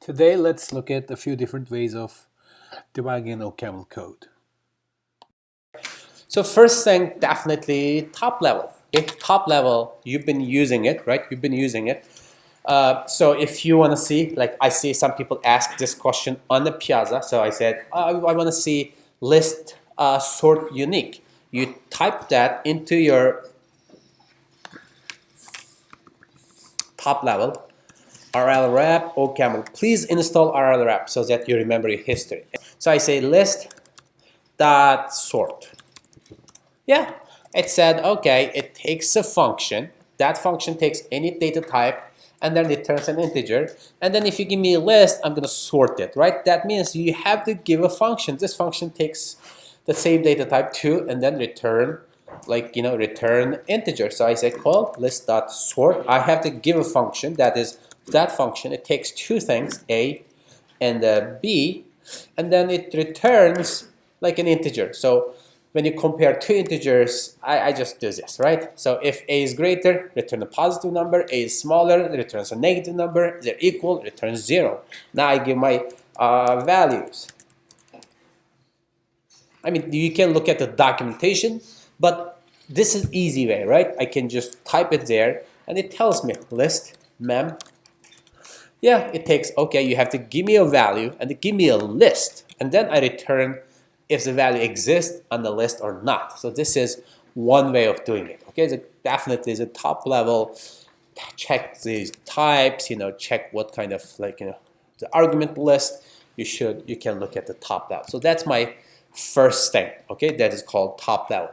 Today, let's look at a few different ways of debugging OCaml code. So first thing, definitely Toplevel. Okay, Toplevel, you've been using it, right? You've been using it. So if you want to see, like I see some people ask this question on the Piazza. So I said, I want to see list sort unique. You type that into your Toplevel. RL wrap, OCaml. Please install RL wrap so that you remember your history. So I say list dot sort. Yeah, it said, okay, it takes a function. That function takes any data type and then returns an integer. And then if you give me a list, I'm going to sort it, right? That means you have to give a function. This function takes the same data type too and then return, return integer. So I say call list.sort. I have to give a function that is that function. It takes two things, A and B, and then it returns like an integer. So when you compare two integers, I just do this, right? So if A is greater, return a positive number. A is smaller, returns a negative number. They're equal, returns 0. Now I give my values. I mean, you can look at the documentation, but this is easy way, right? I can just type it there, and it tells me list mem. Yeah, it takes, okay, you have to give me a value and give me a list, and then I return if the value exists on the list or not. So this is one way of doing it. Okay, so definitely is a top level. Check these types, check what kind of the argument list you can look at the top level. So that's my first thing. Okay, that is called top level.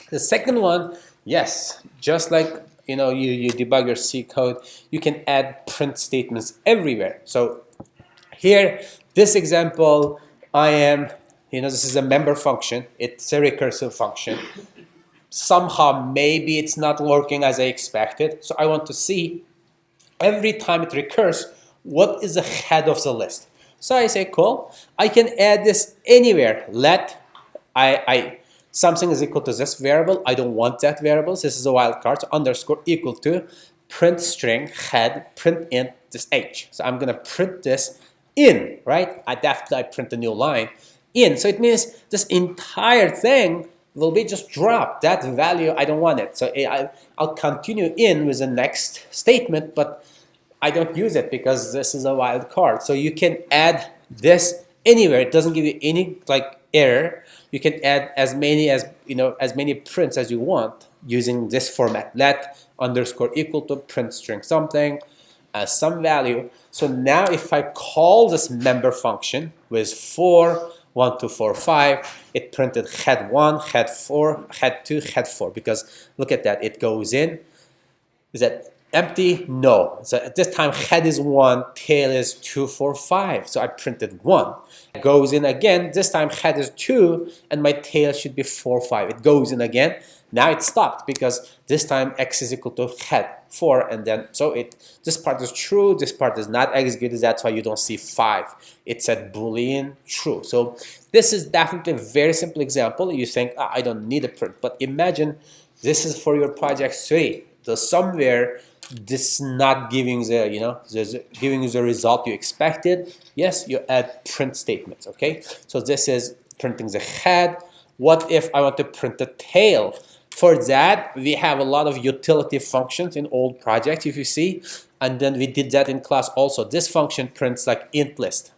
The second one, yes, just like you debug your C code, you can add print statements everywhere. So here, this example, I am, this is a member function. It's a recursive function. Somehow, maybe it's not working as I expected. So I want to see every time it recurs, what is the head of the list. So I say, cool, I can add this anywhere. Let something is equal to this variable. I don't want that variable. This is a wildcard. So underscore equal to print string head print int this h. So I'm gonna print this in, right? I print a new line in. So it means this entire thing will be just dropped. That value, I don't want it. So I'll continue in with the next statement, but I don't use it because this is a wildcard. So you can add this anywhere. It doesn't give you any error. You can add as many prints as you want using this format. Let underscore equal to print string something as some value. So now if I call this member function with 4, 1, 2, 4, 5, it printed head 1, head 4, head 2, head 4. Because look at that, it goes in. Is that empty? No. So at this time, head is 1, tail is 2, 4, 5. So I printed 1. It goes in again. This time, head is 2, and my tail should be 4, 5. It goes in again. Now it stopped because this time x is equal to head 4, and then this part is true, this part is not executed. That's why you don't see 5. It said Boolean true. So this is definitely a very simple example. You think, I don't need a print, but imagine this is for your project 3. So somewhere this is not giving giving you the result you expected. Yes, you add print statements. Okay, so this is printing the head. What if I want to print the tail? For that, we have a lot of utility functions in old projects, if you see, and then we did that in class also. This function prints like int list,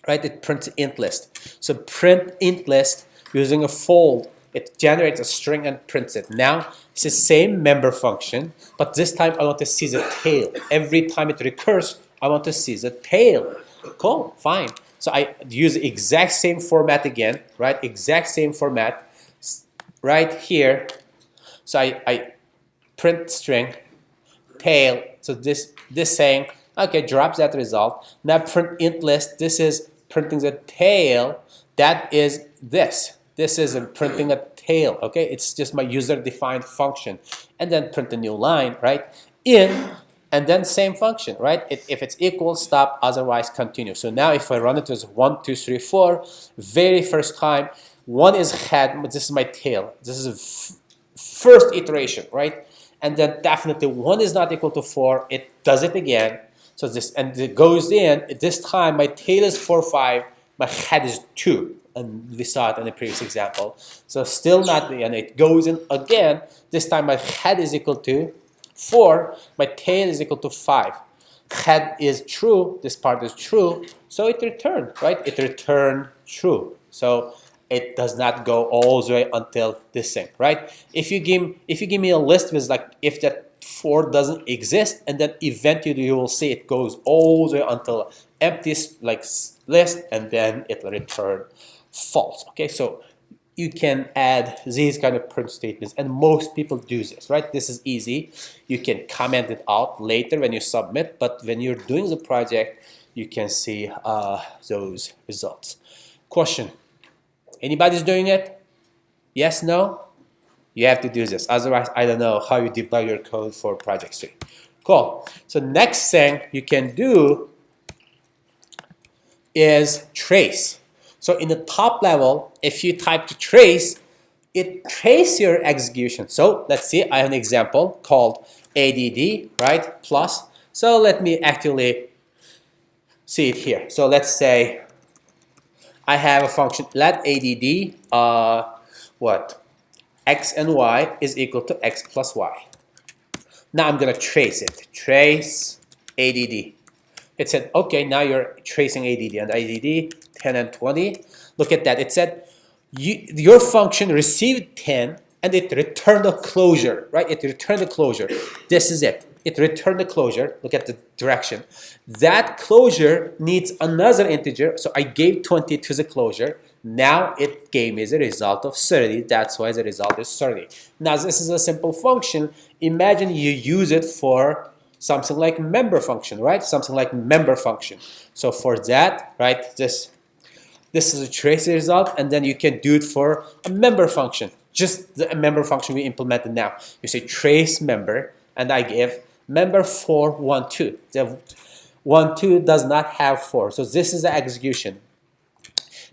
right? It prints int list. So print int list using a fold. It generates a string and prints it. Now, it's the same member function, but this time I want to see the tail. Every time it recurs, I want to see the tail. Cool, fine. So I use the exact same format again, right? Exact same format right here. So I print string tail. So this saying, okay, drops that result. Now print int list. This is printing the tail. That is this. This is printing a tail, okay? It's just my user-defined function. And then print a new line, right? In, and then same function, right? If it's equal, stop, otherwise continue. So now if I run it as 1, 2, 3, 4, very first time, 1 is head, but this is my tail. This is first iteration, right? And then definitely 1 is not equal to 4. It does it again. So this, and it goes in, this time my tail is 4, 5, my head is 2. And we saw it in the previous example. So still not the end. It goes in again. This time my head is equal to 4, my tail is equal to 5. Head is true, this part is true, so it returned, right? It returned true. So it does not go all the way until this thing, right? If you give me a list with like if that 4 doesn't exist, and then eventually you will see it goes all the way until empty like list, and then it will return false. Okay, so you can add these kind of print statements, and most people do this, right? This is easy. You can comment it out later when you submit, but when you're doing the project, you can see those results. Question: anybody's doing it? Yes, no? You have to do this. Otherwise, I don't know how you debug your code for project 3. Cool. So next thing you can do is trace. So in the top level, if you type to trace, it traces your execution. So let's see, I have an example called add, right, plus. So let me actually see it here. So let's say I have a function, let add, what? X and Y is equal to X plus Y. Now I'm going to trace it. Trace add. It said, okay, now you're tracing add, and add 10 and 20. Look at that. It said your function received 10 and it returned a closure, right? It returned a closure. This is it. It returned a closure. Look at the direction. That closure needs another integer, so I gave 20 to the closure. Now it gave me the result of 30. That's why the result is 30. Now this is a simple function. Imagine you use it for something like member function, right? Something like member function. So for that, right, this is a trace result, and then you can do it for a member function. Just the member function we implemented now. You say trace member, and I give member 4, 1, 2. The 1, 2 does not have 4. So this is the execution.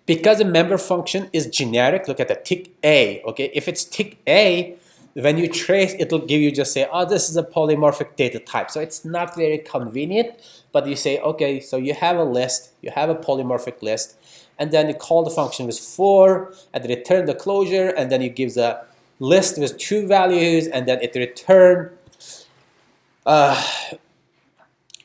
Because the member function is generic, look at the tick A, okay? If it's tick A, when you trace, it'll give you just say, oh, this is a polymorphic data type. So it's not very convenient, but you say, okay, so you have a list, you have a polymorphic list, and then you call the function with 4, and return the closure, and then you give the list with 2 values, and then it return, and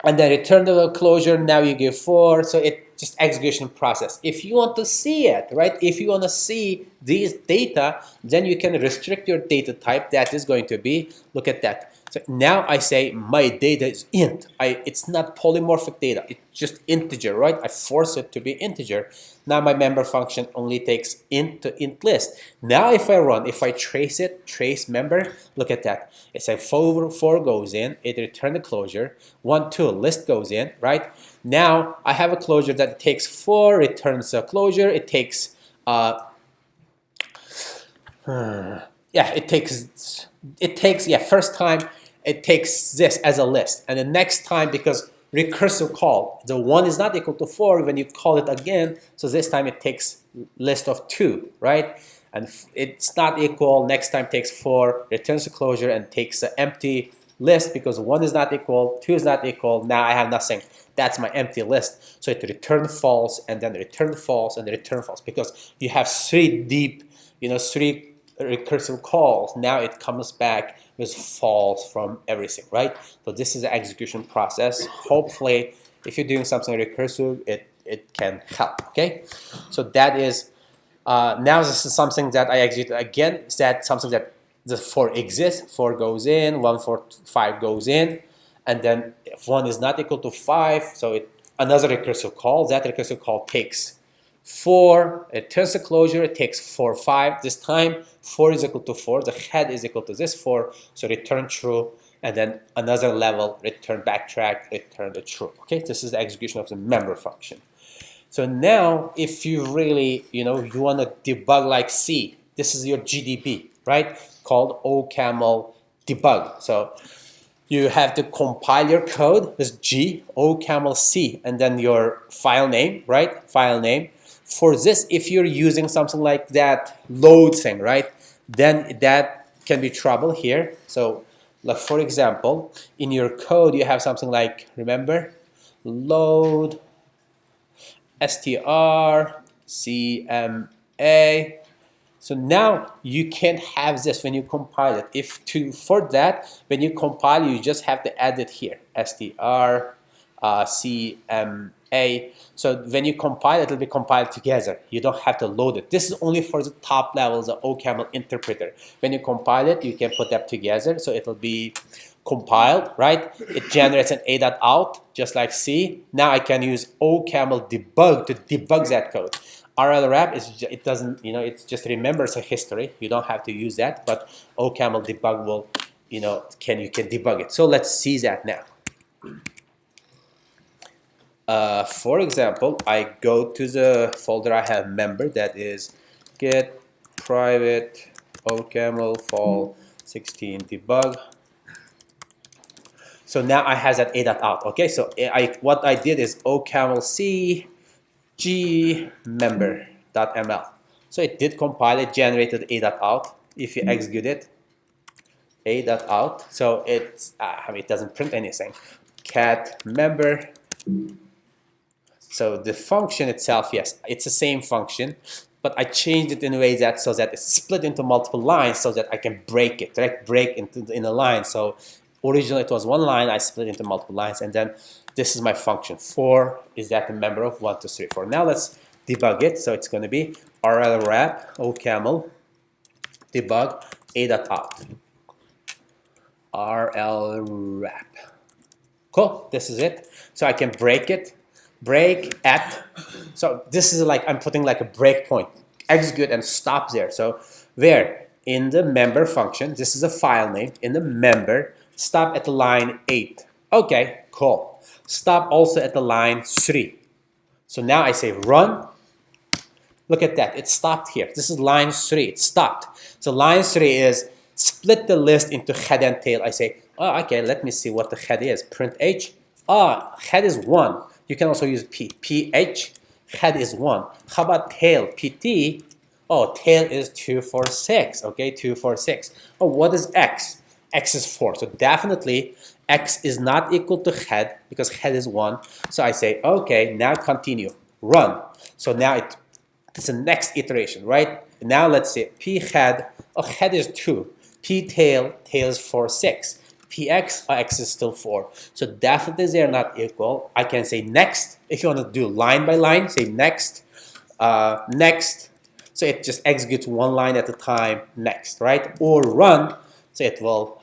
then return the closure. Now you give 4, so it just execution process. If you want to see it, right? If you want to see these data, then you can restrict your data type. That is going to be, look at that. So now I say my data is int. It's not polymorphic data. It's just integer, right? I force it to be integer. Now my member function only takes int to int list. Now if I run, if I trace it, trace member, look at that. It's like 4 goes in, it returns the closure. 1, 2, list goes in, right? Now I have a closure that takes 4, returns a closure. It takes, first time it takes this as a list, and the next time, because recursive call, the 1 is not equal to 4 when you call it again, so this time it takes list of 2, right? And it's not equal, next time takes 4, returns the closure, and takes an empty list because 1 is not equal, 2 is not equal, now I have nothing. That's my empty list. So it returned false, and then return false, and return false, because you have 3 deep, 3 recursive calls. Now it comes back with false from everything, right? So this is the execution process. Hopefully, if you're doing something recursive, it can help, okay? So that is, now this is something that I execute again. Is that something that the 4 exists, 4 goes in, 1, 4, 5 goes in, and then if 1 is not equal to 5, so another recursive call. That recursive call takes 4, it turns the closure, it takes 4, 5. This time 4 is equal to 4, the head is equal to this 4, so return true, and then another level, return backtrack, return the true. Okay, this is the execution of the member function. So now if you really, you want to debug like C, this is your GDB, right? Called OCaml debug. So you have to compile your code with G, OCaml C, and then your file name, right? File name. For this, if you're using something like that load thing, right? Then that can be trouble here. So, like for example, in your code, you have something like, remember? load strcma. So now you can have this when you compile it. For that, when you compile, you just have to add it here, strcma. So when you compile, it will be compiled together. You don't have to load it. This is only for the top levels, the OCaml interpreter. When you compile it, you can put them together. So it will be compiled, right? It generates an a.out, just like C. Now I can use OCaml debug to debug that code. RL wrap it doesn't, it just remembers a history. You don't have to use that, but OCaml debug will, you can debug it. So let's see that now. For example, I go to the folder I have member, that is get private OCaml fall 16 debug. So now I have that a.out. Okay, so what I did is OCaml c g member.ml. So it did compile, it generated a.out. If you execute it, a.out. So it doesn't print anything. Cat member. So the function itself, yes, it's the same function, but I changed it in a way that so that it's split into multiple lines so that I can break it, right? Break in a line. So originally it was one line, I split it into multiple lines, and then this is my function. 4 is that the member of 1, 2, 3, 4. Now let's debug it. So it's going to be rl wrap OCaml debug a.out. rl wrap. Cool. This is it. So I can break it. Break at. So this is like I'm putting like a breakpoint. Execute and stop there. So where in the member function, this is a file name. In the member, stop at the line 8. Okay, cool. Stop also at the line 3. So now I say run. Look at that. It stopped here. This is line 3. It stopped. So line 3 is split the list into head and tail. I say, oh, okay, let me see what the head is. Print h. Head is 1. You can also use p. ph. Head is 1. How about tail? pt. Oh, tail is 246. Okay, 246. Oh, what is x? X is 4. So definitely x is not equal to head because head is 1. So I say, okay, now continue. Run. So now it's the next iteration, right? Now let's say p head. Oh, head is 2. P tail. Tail is 4, 6. px, x is still 4. So definitely they are not equal. I can say next. If you want to do line by line, say next, next. So it just executes one line at a time, next, right? Or run, so it will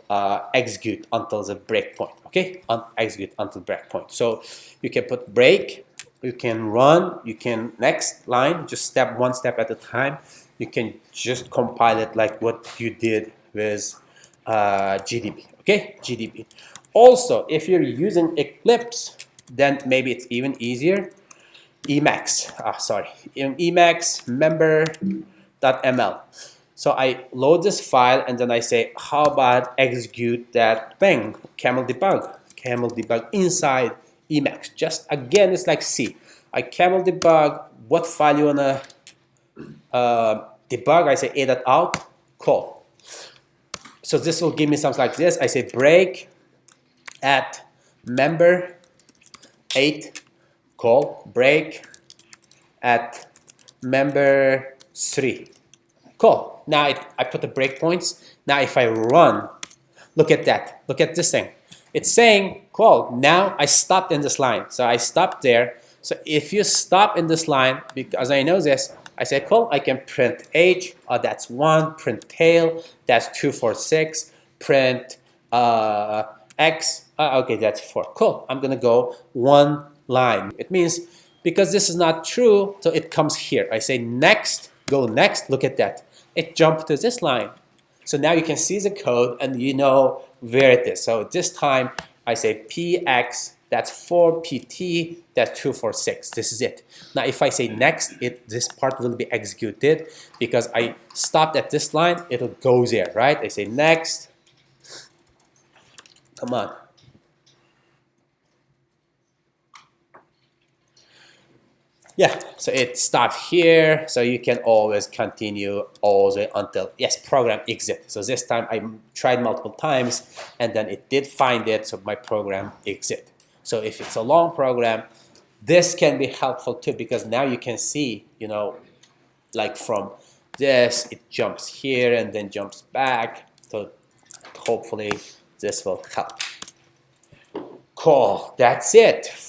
execute until the breakpoint, okay? Execute until breakpoint. So you can put break, you can run, you can next line, just one step at a time. You can just compile it like what you did with GDB. Okay, GDB. Also, if you're using Eclipse, then maybe it's even easier. Emacs, Emacs member.ml. So I load this file and then I say, how about execute that thing, caml debug inside Emacs. Just again, it's like C. I caml debug, what file you wanna debug? I say a.out, cool. So this will give me something like this. I say break at member 8, call break at member 3. Cool. Now I put the breakpoints. Now if I run, look at that. Look at this thing. It's saying, cool, now I stopped in this line. So I stopped there. So if you stop in this line, because I know this, I say, cool, I can print h, that's 1, print tail, that's 246, print x, okay, that's 4. Cool, I'm gonna go one line. It means because this is not true, so it comes here. I say next, go next, look at that. It jumped to this line. So now you can see the code and you know where it is. So this time I say px, that's 4, pt, that's 246. This is it. Now if I say next, this part will be executed because I stopped at this line, it'll go there, right? I say next. Come on. Yeah, so it stopped here, so you can always continue all the way until, yes, program exit. So this time I tried multiple times and then it did find it, so my program exit. So if it's a long program, this can be helpful too, because now you can see, you know, like from this, it jumps here and then jumps back. So hopefully this will help. Cool, that's it